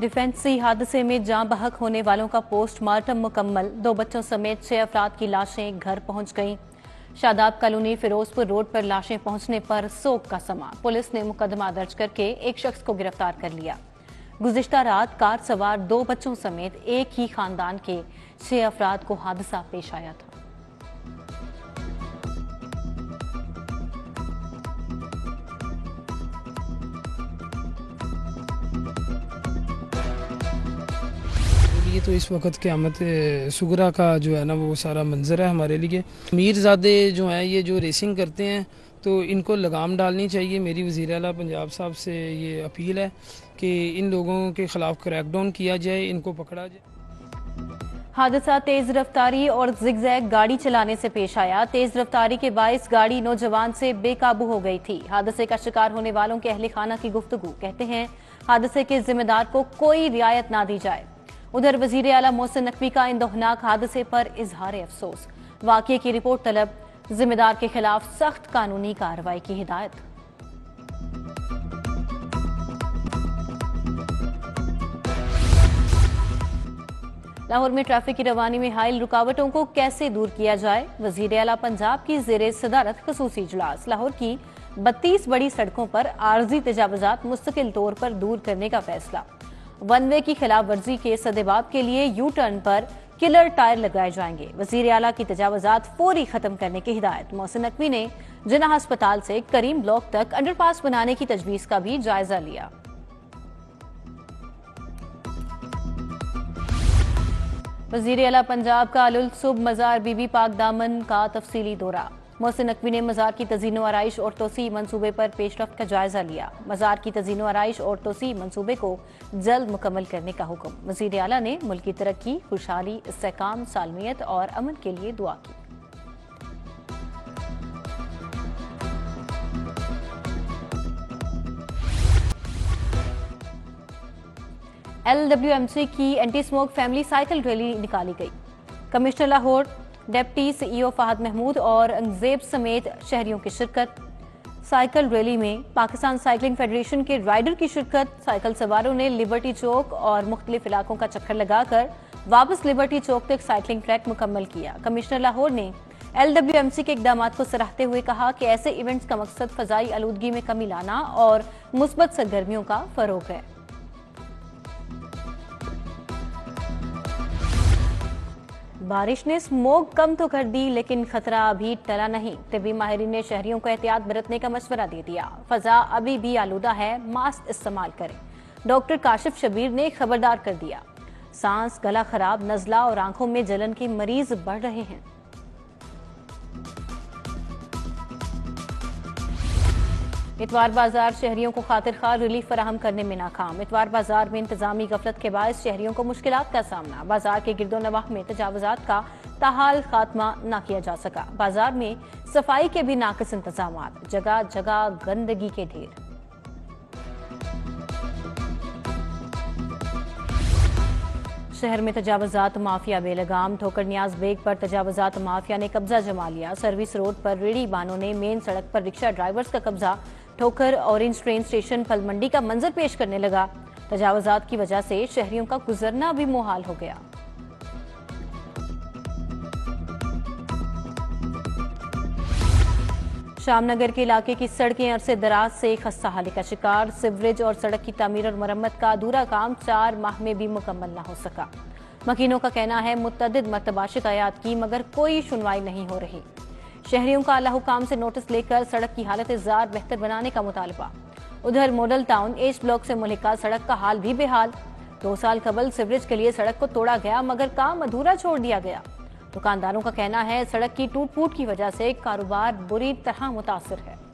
डिफेंसी हादसे में जान बहक होने वालों का पोस्टमार्टम मुकम्मल। 2 बच्चों समेत 6 अफराद की लाशें घर पहुंच गईं। शादाब कॉलोनी फिरोजपुर रोड पर लाशें पहुंचने पर सोग का समा। पुलिस ने मुकदमा दर्ज करके एक शख्स को गिरफ्तार कर लिया। गुज़िश्ता रात कार सवार 2 बच्चों समेत एक ही खानदान के 6 अफराद को हादसा पेश आया था। ये तो इस वक्त क़यामत सुगरा का जो है ना वो सारा मंजर है हमारे लिए। मीरज़ादे जो हैं ये जो रेसिंग करते हैं तो इनको लगाम डालनी चाहिए। मेरी वज़ीर आला पंजाब साहब से ये अपील है कि इन लोगों के खिलाफ क्रैकडाउन किया जाए, इनको पकड़ा जाए। हादसा तेज रफ्तारी और जिगजैग गाड़ी चलाने से पेश आया। तेज रफ्तारी के बाइस गाड़ी नौजवान से बेकाबू हो गई थी। हादसे का शिकार होने वालों के अहले खाना की गुफ्तगू। कहते हैं हादसे के जिम्मेदार को कोई रियायत ना दी जाए। उधर वजीर आला मोहसिन नकवी का इन दौखनाक हादसे पर इजहार अफसोस। वाकये की रिपोर्ट तलब, जिम्मेदार के खिलाफ सख्त कानूनी कार्रवाई की हिदायत। लाहौर में ट्रैफिक की रवानी में हाइल रुकावटों को कैसे दूर किया जाए। वजीर आला पंजाब की जेरे सदारत खसूसी इजलास। लाहौर की 32 बड़ी सड़कों पर आर्जी तजावुजात मुस्तकिल तौर पर दूर करने का फैसला। वन वे की खिलाफ वर्जी के सदेबाब के लिए यू टर्न पर किलर टायर लगाए जाएंगे। वजीर आला की तजावुजात फौरी खत्म करने की हिदायत। मोहसिन नकवी ने जिन्ना अस्पताल से करीम ब्लॉक तक अंडरपास बनाने की तजवीज का भी जायजा लिया। वजीर आला पंजाब का अल सुब मजार बीबी पाक दामन का तफसीली दौरा। मोहसिन नकवी ने मजार की तज़ीनो आराइश और तोसी मंसूबे पर पेशरफ्त का जायजा लिया। मजार की तज़ीनो आराइश और तोसी मंसूबे को जल्द मुकम्मल करने का हुक्म। वज़ीर आला ने मुल्क की तरक्की, खुशहाली, इस्तेहकाम, सालमियत और अमन के लिए दुआ की। LWMC की anti smoke family cycle rally निकाली गई। Commissioner Lahore, deputy CEO Fahad Mahmood और अंगजेब समेत शहरियों की शिरकत। साइकिल रैली में पाकिस्तान साइकिलिंग फेडरेशन के राइडर की शिरकत। साइकिल सवारों ने लिबर्टी चौक और मुख्तलिफ इलाकों का चक्कर लगाकर वापस लिबर्टी चौक तक साइकिलिंग ट्रैक मुकम्मल किया। कमिश्नर लाहौर ने LWMC के इकदामात को सराहते हुए कहा कि ऐसे इवेंट्स का मकसद फजाई आलूदगी में कमी लाना और मुस्बत सरगर्मियों का फरोग है। बारिश ने स्मोक कम तो कर दी, लेकिन खतरा अभी टला नहीं। तिब्बी माहिरीन ने शहरियों को एहतियात बरतने का मशवरा दे दिया। फजा अभी भी आलूदा है, मास्क इस्तेमाल करें। डॉक्टर काशिफ शबीर ने खबरदार कर दिया। सांस, गला खराब, नजला और आंखों में जलन के मरीज बढ़ रहे हैं। इतवार बाजार शहरियों को खातिर खार रिलीफ फराहम करने में नाकाम। इतवार बाजार में इंतजामी गफलत के बायस शहरियों को मुश्किलात का सामना। बाजार के गिरदोनवाह में तजावुजात का ताहाल खात्मा न किया जा सका। बाजार में सफाई के भी नाकिस इंतजामात, जगह जगह गंदगी के ढेर। शहर में तजावुजात माफिया बेलगाम। ठोकर न्याज बेग पर तजावुजात माफिया ने कब्जा जमा लिया। सर्विस रोड पर रेड़ी बानों ने मेन सड़क पर रिक्शा ड्राइवर्स का कब्जा। ठोकर ऑरेंज ट्रेन स्टेशन फल मंडी का मंजर पेश करने लगा। तजावुजात की वजह से शहरियों का गुजरना भी मुहाल हो गया। शामनगर के इलाके की सड़कें अरसे दराज से खस्ता हाली का शिकार। सिवरेज और सड़क की तामीर और मरम्मत का अधूरा काम 4 माह में भी मुकम्मल न हो सका। मकीनों का कहना है मुतअद्दिद मरतबा शिकायत की मगर कोई सुनवाई नहीं हो रही। शहरियों का अल्लाह हुकाम से नोटिस लेकर सड़क की हालत जार बेहतर बनाने का मुतालबा। उधर मॉडल टाउन एच ब्लॉक से मुल्हिका सड़क का हाल भी बेहाल। 2 साल कबल सिवरेज के लिए सड़क को तोड़ा गया मगर काम अधूरा छोड़ दिया गया। दुकानदारों का कहना है सड़क की टूट फूट की वजह से कारोबार बुरी तरह मुतासिर है।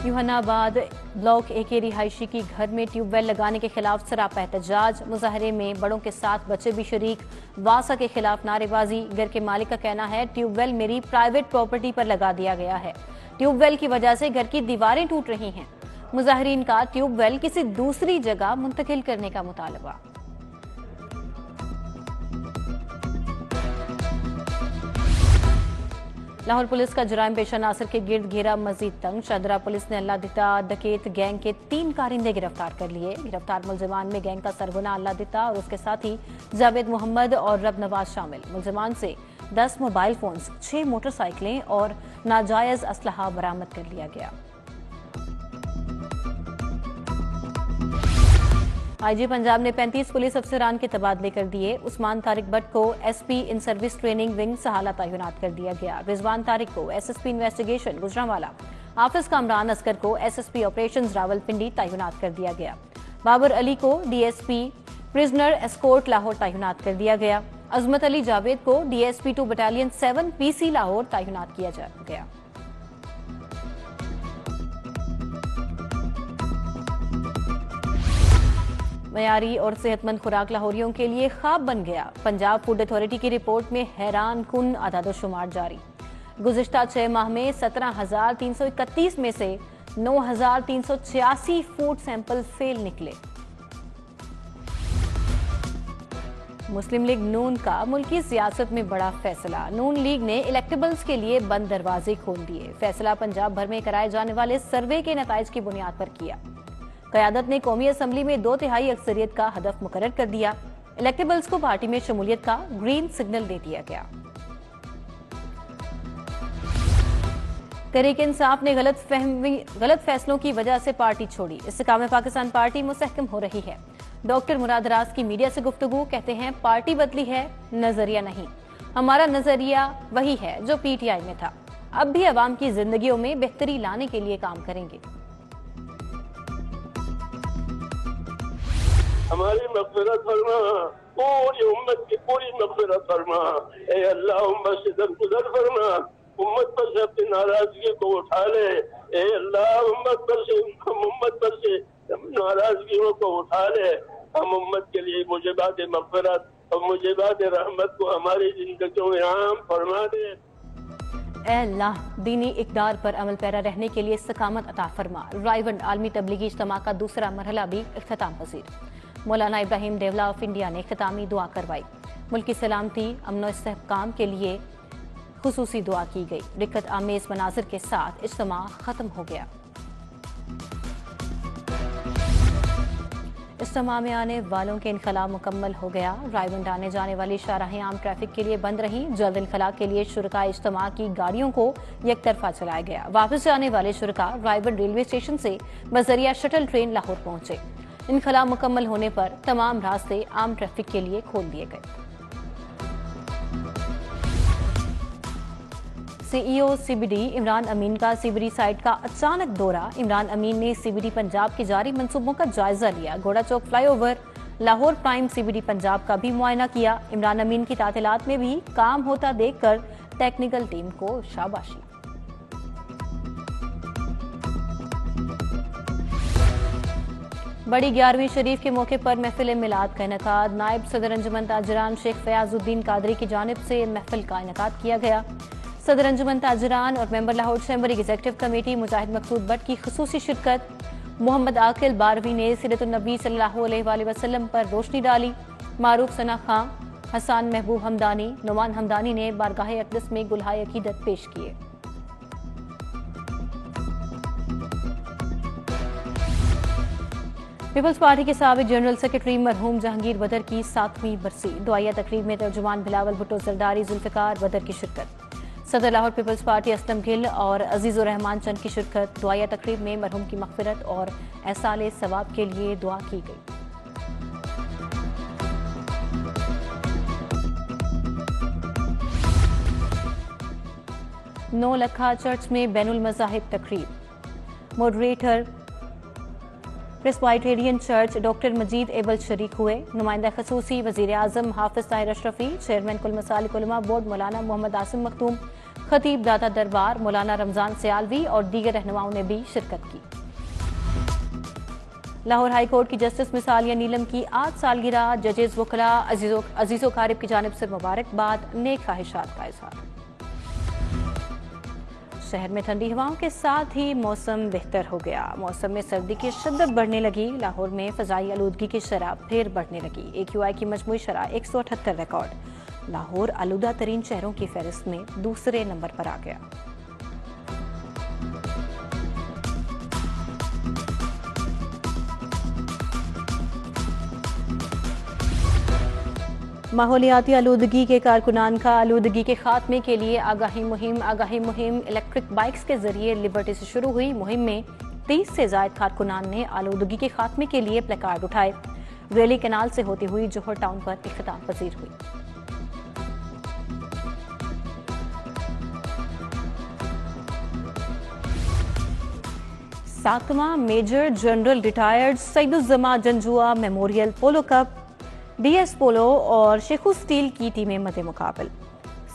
यूहनाबाद ब्लॉक ए के रिहायशी की घर में ट्यूबवेल लगाने के खिलाफ सरापा एहतजाज। मुजाहरे में बड़ों के साथ बच्चे भी शरीक। वासा के खिलाफ नारेबाजी। घर के मालिक का कहना है ट्यूबवेल मेरी प्राइवेट प्रॉपर्टी पर लगा दिया गया है। ट्यूबवेल की वजह से घर की दीवारें टूट रही हैं। मुजाहरीन का ट्यूबवेल किसी दूसरी जगह मुंतकिल करने का मुतालबा। लाहौर पुलिस का जुराइम पेशा नासिर के गिर्द घेरा मजीद तंग। शाहदरा पुलिस ने अल्लादिता डकैत गैंग के 3 कारिंदे गिरफ्तार कर लिए। गिरफ्तार मुलजिमान में गैंग का सरगना अल्लादिता और उसके साथी जावेद मोहम्मद और रब नवाज शामिल। मुलजिमान से 10 मोबाइल फोन्स, 6 मोटरसाइकिलें और नाजायज असलहा बरामद कर लिया गया। आईजी पंजाब ने 35 पुलिस अफसरान के तबादले कर दिए। उस्मान तारिक भट्ट को SP in service training wing सहाला तैनात कर दिया गया। रिजवान तारिक को एसएसपी इन्वेस्टिगेशन गुजरांवाला, हाफिज कामरान असगर को एसएसपी ऑपरेशंस रावलपिंडी तैनात कर दिया गया। बाबर अली को डीएसपी प्रिजनर एस्कोर्ट लाहौर तैनात कर दिया गया। अजमत अली जावेद को डीएसपी 2 बटालियन 7 पीसी लाहौर तैनात किया गया। मयारी और सेहतमंद खुराक लाहौरियों के लिए ख्वाब बन गया। पंजाब फूड अथॉरिटी की रिपोर्ट में हैरान कुन आदादोशुमार जारी। गुज़िश्ता 6 माह में 17,331 में से 9,386 फूड सैंपल फेल निकले। मुस्लिम लीग नून का मुल्की सियासत में बड़ा फैसला। नून लीग ने इलेक्टेबल्स के लिए बंद दरवाजे खोल दिए। फैसला पंजाब भर में कराए जाने वाले सर्वे के नताइज की बुनियाद पर किया। क़यादत ने कौमी असम्बली में 2/3 अक्सरियत का हदफ मुकर्रर कर दिया। इलेक्टेबल्स को पार्टी में शमूलियत का ग्रीन सिग्नल दे दिया गया। तहरीक इंसाफ ने गलत फैसलों की वजह से पार्टी छोड़ी। इस्तेकाम पाकिस्तान पार्टी मुस्तहकम हो रही है। डॉक्टर मुराद राज की मीडिया से गुफ्तगू, कहते हैं पार्टी बदली है, नजरिया नहीं। हमारा नजरिया वही है जो पीटीआई में था। अब भी अवाम की जिंदगियों में बेहतरी लाने के लिए काम करेंगे। हमारी मग़फ़िरत फरमा, पूरी उम्मत की पूरी मग़फ़िरत फरमा। ए अल्लाह उम्मत से दरगुजर फरमा, उम्मत पर से अपनी नाराजगी को उठा ले। ए अल्लाह उम्मत पर से नाराजगियों को उठा ले। हम उम्मत के लिए मुजिबात मग़फ़िरत और मुजिबात रहमत को हमारी जिंदगियों में आम फरमा दे। ए अल्लाह दीनी इक़दार पर अमल पैरा रहने के लिए इस्तिक़ामत अता फरमा। रायवंड आलमी तबलीगी इज्तिमा का दूसरा मरहला भी इख्तिताम पजीर। मौलाना इब्राहिम देवला ऑफ इंडिया ने इख्तितामी दुआ करवाई। मुल्क की सलामती, अमन और इस्तेहकाम के लिए खुसूसी दुआ की गई। दिक्कत आमेज मनाजिर के साथ इज्तिमा खत्म हो गया। इज्तिमा में आने वालों के इनखला मुकम्मल हो गया। रायवंड आने जाने वाली शाहराहें आम ट्रैफिक के लिए बंद रहीं। जल्द इनखला के लिए शुरका इज्तिमा की गाड़ियों को एक तरफा चलाया गया। वापस जाने वाले शुरका रायवंड रेलवे स्टेशन से बजरिया शटल ट्रेन लाहौर पहुंचे। इनखला मुकम्मल होने पर तमाम रास्ते आम ट्रैफिक के लिए खोल दिए गए। सीईओ सीबीडी इमरान अमीन का सीबीडी साइट का अचानक दौरा। इमरान अमीन ने सीबीडी पंजाब के जारी मंसूबों का जायजा लिया। घोड़ा Chowk flyover, Lahore prime CBD Punjab का भी मुआयना किया। इमरान अमीन की तातीलात में भी काम होता देखकर टेक्निकल टीम को शाबाशी। बड़ी 11वीं शरीफ के मौके पर महफिल मिलाद का इनेकाद। नायब सदर अंजुमन ताजरान शेख फयाजुद्दीन कादरी की जानिब से महफिल का इनेकाद किया गया। सदर अंजुमन ताजरान और member Lahore chamber executive committee Mujahid Maqsood Bhatt की खुसूसी शिरकत। मोहम्मद आकिल बारवी ने सीरतुन्नबी सल्लल्लाहु अलैहि वसल्लम पर रोशनी डाली। मारूफ सना खां, हसान महबूब हमदानी, नुमान हमदानी ने बारगाह अक़दस में गुलहाए अकीदत पेश किए। पीपल्स पार्टी के साबिक जनरल सेक्रेटरी मरहूम जहांगीर बदर की 7वीं बरसी। दुआया तकरीब में तर्जुमान बिलावल भुट्टो जरदारी जुल्फ़िकार बदर की शिरकत। सदर लाहौर पीपल्स पार्टी असलम गिल और अजीज़ुर रहमान चंद की शिरकत। दुआया तकरीब में मरहूम की मग़फ़िरत और एहसाले सवाब के लिए दुआ की गई। नौ लखा चर्च में बैनुल मज़ाहिब तकरीब। मॉडरेटर प्रेस्बाइटेरियन चर्च डॉक्टर मजीद एबल शरीक हुए। नुमाइंदा खसूसी वज़ीर आज़म हाफिज ताहिर अशरफी, चेयरमैन कुल मसालिक उलमा बोर्ड मौलाना मोहम्मद आसिम मखदूम, खतीब दाता दरबार मौलाना रमजान सियालवी और दीगर रहनुमाओं ने भी शिरकत की। लाहौर हाई कोर्ट की जस्टिस मिसालिया नीलम की 8 सालगिरह। जजेस वकला अजीजो कारिब की जानिब से मुबारकबाद, नेक ख्वाहिशात का इज़हार। शहर में ठंडी हवाओं के साथ ही मौसम बेहतर हो गया। मौसम में सर्दी की शिद्दत बढ़ने लगी। लाहौर में फ़ज़ाई आलूदगी की शरह फिर बढ़ने लगी। AQI की मजमूई शरह 178 रिकॉर्ड। लाहौर आलूदा तरीन शहरों की फहरिस्त में दूसरे नंबर पर आ गया। माहौलियाती आलूदगी के कारकुनान का आलूदगी के खात्मे के लिए आगाही मुहिम इलेक्ट्रिक बाइक्स के जरिए लिबर्टी से शुरू हुई। मुहिम में 30 से ज्यादा कारकुनान ने आलूदगी के खात्मे के लिए प्लेकार्ड उठाए। रैली कैनाल से होती हुई जोहर टाउन पर इख्तिताम पजीर हुई। सातवां major general retired Saeeduzzaman Janjua memorial polo cup DS polo और शेखू स्टील की टीमें मद्दे मुकाबल।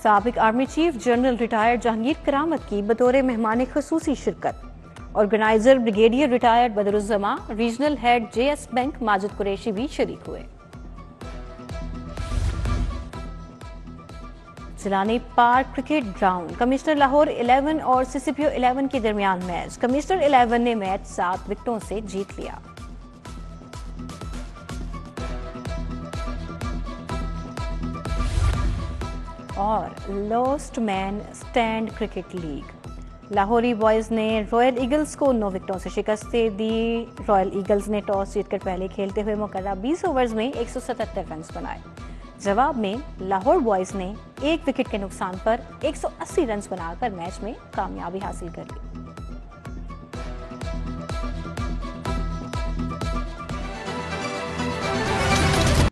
साबिक army chief general retired Jahangir Karamat की बतौर मेहमान खसूसी शिरकत। Organiser brigadier retired Badruzzaman, regional head JS bank Majid Qureshi भी शरीक हुए। Jilani park cricket ground commissioner Lahore 11 और सीसीपीओ 11 के दरमियान मैच। कमिश्नर 11 ने मैच 7 विकेटों से जीत लिया। और lost man stand cricket league Lahori boys ने रॉयल ईगल्स को 9 विकेटों से शिकस्त दे दी। रॉयल ईगल्स ने टॉस जीतकर पहले खेलते हुए मुकर्रर 20 ओवर्स में 177 रन बनाए। जवाब में लाहौर बॉयज ने 1 विकेट के नुकसान पर 180 रन बनाकर मैच में कामयाबी हासिल कर ली।